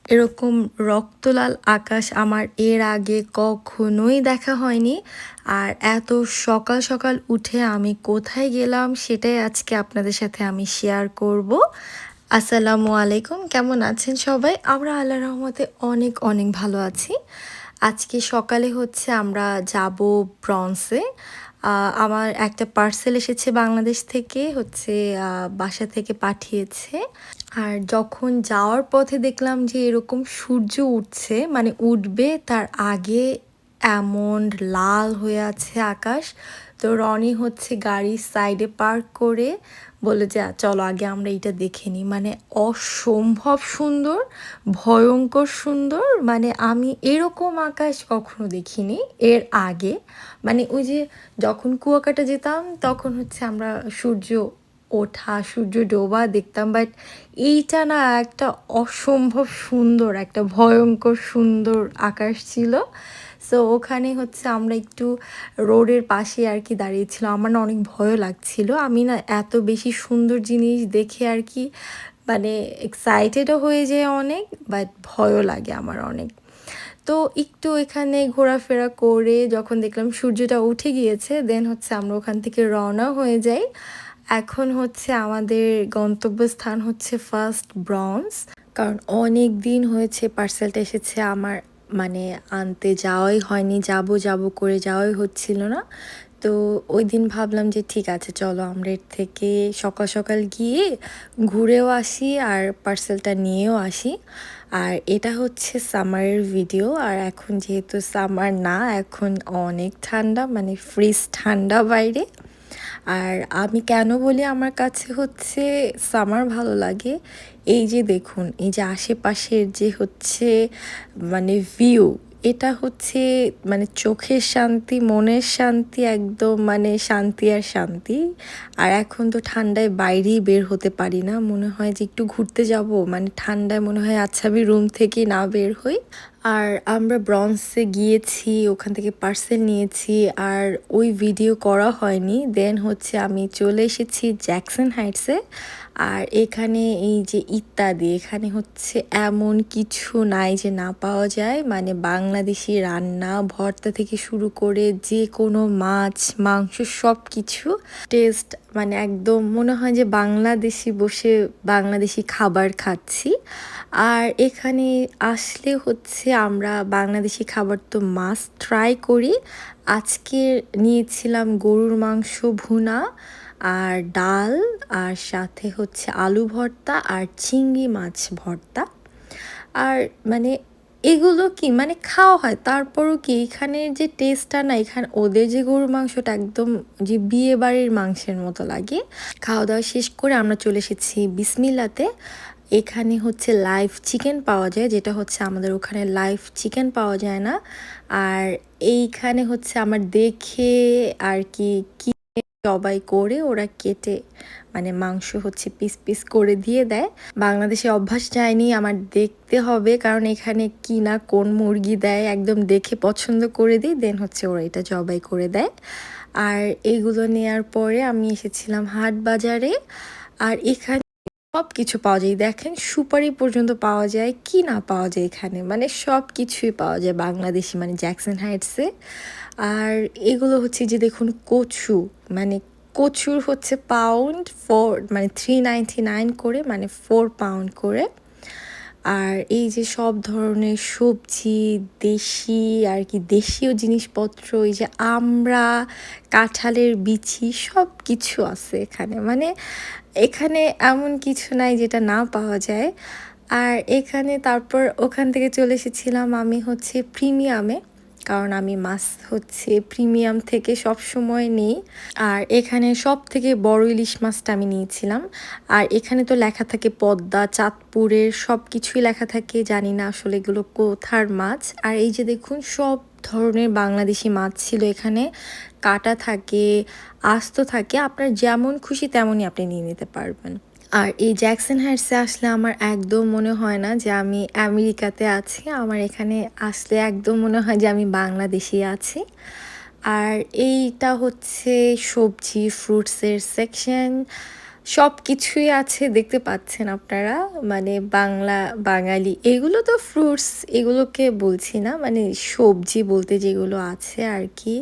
এরকম রক্তলাল আকাশ আমার এর আগে কখনোই দেখা হয়নি। আর এত সকাল সকাল উঠে আমি কোথায় গেলাম সেটাই আজকে আপনাদের সাথে আমি শেয়ার করব। আসসালামু আলাইকুম, কেমন আছেন সবাই? আমরা আল্লাহর রহমতে অনেক অনেক ভালো আছি। আজকে সকালে হচ্ছে আমরা যাব ব্রন্সে। আমার একটা পার্সেল এসেছে বাংলাদেশ থেকে, হচ্ছে বাসা থেকে পাঠিয়েছে। আর যখন যাওয়ার পথে দেখলাম যে এরকম সূর্য উঠছে, মানে উঠবে তার আগে এমন লাল হয়ে আছে আকাশ। তো রনি হচ্ছে গাড়ির সাইডে পার্ক করে বলে যে চলো আগে আমরা এটা দেখে নিই। মানে অসম্ভব সুন্দর, ভয়ঙ্কর সুন্দর। মানে আমি এরকম আকাশ কখনো দেখিনি এর আগে। মানে ওই যে যখন কুয়াকাটা যেতাম তখন হচ্ছে আমরা সূর্য ওঠা সূর্য ডোবা দেখতাম, বাট এইটা না একটা অসম্ভব সুন্দর, একটা ভয়ঙ্কর সুন্দর আকাশ ছিল। সো ওখানে হচ্ছে আমরা একটু রোডের পাশে আর কি দাঁড়িয়েছিলাম। আমার না অনেক ভয়ও লাগছিল। আমি না এত বেশি সুন্দর জিনিস দেখে আর কি মানে এক্সাইটেডও হয়ে যায় অনেক, বাট ভয়ও লাগে আমার অনেক। তো একটু এখানে ঘোরাফেরা করে যখন দেখলাম সূর্যটা উঠে গিয়েছে, দেন হচ্ছে আমরা ওখান থেকে রওনা হয়ে যাই। এখন হচ্ছে আমাদের গন্তব্যস্থান হচ্ছে ফার্স্ট ব্রন্স। কারণ অনেক দিন হয়েছে পার্সেলটা এসেছে আমার, মানে আনতে যাওয়াই হয়নি, যাব যাব করে যাওয়াই হচ্ছিল না। তো ওই দিন ভাবলাম যে ঠিক আছে চলো আমরা এর থেকে সকাল সকাল গিয়ে ঘুরেও আসি আর পার্সেলটা নিয়েও আসি। আর এটা হচ্ছে সামারের ভিডিও। আর এখন যেহেতু সামার না, এখন অনেক ঠান্ডা, মানে ফ্রিজ ঠান্ডা বাইরে। আর আমি কেন বলি আমার কাছে হচ্ছে সামার ভালো লাগে, এই যে দেখুন এই যে আশেপাশের যে হচ্ছে মানে ভিউ, এটা হচ্ছে মানে চোখের শান্তি, মনের শান্তি, একদম মানে শান্তি আর শান্তি। আর এখন তো ঠান্ডায় বাইরেই বের হতে পারি না, মনে হয় যে একটু ঘুরতে যাব, মানে ঠান্ডায় মনে হয় আচ্ছা আমি রুম থেকে না বের হই। আর আমরা ব্রন্সে গিয়েছি, ওখান থেকে পার্সেল নিয়েছি, আর ওই ভিডিও করা হয়নি। দেন হচ্ছে আমি চলে এসেছি জ্যাকসন হাইটসে। আর এখানে এই যে ইত্যাদি, এখানে হচ্ছে এমন কিছু নাই যে না পাওয়া যায়, মানে বাংলাদেশি রান্না ভর্তা থেকে শুরু করে যে কোনো মাছ মাংস সব কিছু টেস্ট, মানে একদম মনে হয় যে বাংলাদেশি বসে বাংলাদেশি খাবার খাচ্ছি। আর এখানে আসলে হচ্ছে আমরা বাংলাদেশি খাবার তো মাস্ট ট্রাই করি। আজকে নিয়েছিলাম গরুর মাংস ভুনা আর ডাল, আর সাথে হচ্ছে আলু ভর্তা আর চিংড়ি মাছ ভর্তা। আর মানে এগুলো কি মানে খাওয়া হয়, তারপরও কি এখানের যে টেস্টটা না, এখানে ওদের যে গরুর মাংসটা একদম যে বিয়ে বাড়ির মাংসের মতো লাগে। খাওয়া দাওয়া শেষ করে আমরা চলে এসেছি বিসমিল্লাতে। এখানে হচ্ছে লাইভ চিকেন পাওয়া যায়, যেটা হচ্ছে আমাদের ওখানে লাইভ চিকেন পাওয়া যায় না। আর এইখানে হচ্ছে আমার দেখে আর কি কি জবাই করে ওরা কেটে মানে মাংস হচ্ছে পিস পিস করে দিয়ে দেয়। বাংলাদেশে অভ্যাস যায়নি, আমার দেখতে হবে, কারণ এখানে কি না কোন মুরগি দেয় একদম দেখে পছন্দ করে দিই, দেন হচ্ছে ওরা এটা জবাই করে দেয়। আর এইগুলো নেয়ার পরে আমি এসেছিলাম হাট বাজারে। আর এখানে সব কিছু পাওয়া যায়, দেখেন সুপারি পর্যন্ত পাওয়া যায়, কি না পাওয়া যায় এখানে, মানে সব কিছুই পাওয়া যায় বাংলাদেশি, মানে জ্যাকসন হাইটসে। আর এগুলো হচ্ছে যে দেখুন কচু, মানে কচুর হচ্ছে পাউন্ড মানে 3.99 করে, মানে 4 পাউন্ড করে। আর এই যে সব ধরনের সবজি, দেশি আর কি দেশীয় জিনিসপত্র, এই যে আমরা কাঁঠালের বিচি সব কিছু আছে এখানে, মানে এখানে এমন কিছু নাই যেটা না পাওয়া যায়। আর এখানে তারপর ওখান থেকে চলে এসেছিলাম আমি হচ্ছে প্রিমিয়ামে, কারণ আমি মাছ হচ্ছে প্রিমিয়াম থেকে সব সময় নিই। আর এখানে সব থেকে বড় ইলিশ মাছটা আমি নিয়েছিলাম। আর এখানে তো লেখা থাকে পদ্মা, চাঁদপুরের সব কিছুই লেখা থাকে, জানি না আসলে এগুলো কোথার মাছ। আর এই যে দেখুন সব ধরনের বাংলাদেশি মাছ ছিল এখানে, কাটা থাকে, আস্ত থাকে, আপনার যেমন খুশি তেমনই আপনি নিয়ে নিতে পারবেন। আর এই জ্যাকসন হাইটসে আসলে আমার একদম মনে হয় না যে আমি আমেরিকাতে আছি, আমার এখানে আসলে একদম মনে হয় যে আমি বাংলাদেশে আছি। আর এইটা হচ্ছে সবজি ফ্রুটসের সেকশন, সবকিছুই আছে দেখতে পাচ্ছেন আপনারা। মানে বাংলা, বাঙালি এগুলো তো ফ্রুটস এগুলোকে বলছি না। মানে সবজি বলতে যেগুলো আছে আরকি।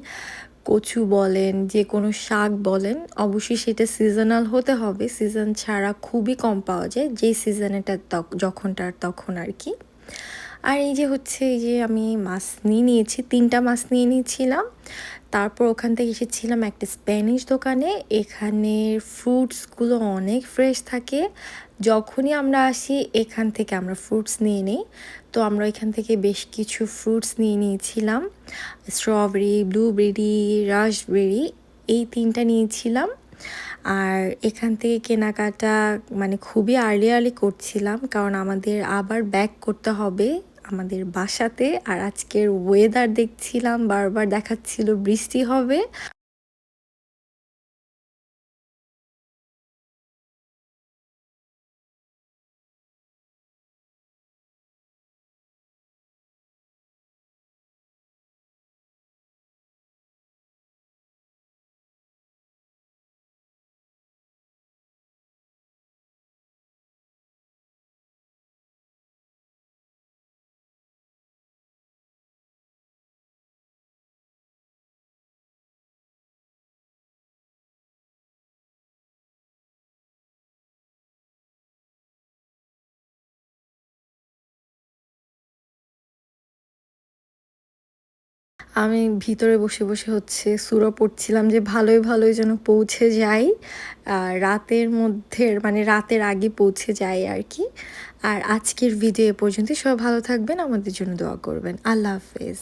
কচু বলেন, যেকোনো শাক বলেন, অবশ্যই সেটা সিজনাল হতে হবে। সিজন ছাড়া খুবই কম পাওয়া যায়। যেই সিজনেটা যখনটার তখন আরকি। আর এই যে হচ্ছে এই যে আমি মাছ নিয়ে নিয়েছি, ৩ টা মাছ নিয়ে নিয়েছিলাম। তারপর ওখান থেকে এসেছিলাম একটা স্প্যানিশ দোকানে। এখানের ফ্রুটসগুলো অনেক ফ্রেশ থাকে। যখনই আমরা আসি এখান থেকে আমরা ফ্রুটস নিয়ে নিই। তো আমরা এখান থেকে বেশ কিছু ফ্রুটস নিয়ে নিয়েছিলাম। স্ট্রবেরি, ব্লুবেরি, রাসবেরি এই ৩ টা নিয়েছিলাম। আর এখান থেকে কেনাকাটা মানে খুবই আর্লি করছিলাম, কারণ আমাদের আবার ব্যাক করতে হবে আমাদের বাসাতে। আর আজকের ওয়েদার দেখছিলাম বারবার দেখাচ্ছিল বৃষ্টি হবে। আমি ভিতরে বসে বসে হচ্ছে সূরা পড়ছিলাম যে ভালোই ভালোই যেন পৌঁছে যাই। রাতের মধ্যে মানে রাতের আগে পৌঁছে যাই আরকি। আর আজকের ভিডিও এ পর্যন্তই। সবাই ভালো থাকবেন, আমাদের জন্য দোয়া করবেন। আল্লাহ হাফেজ।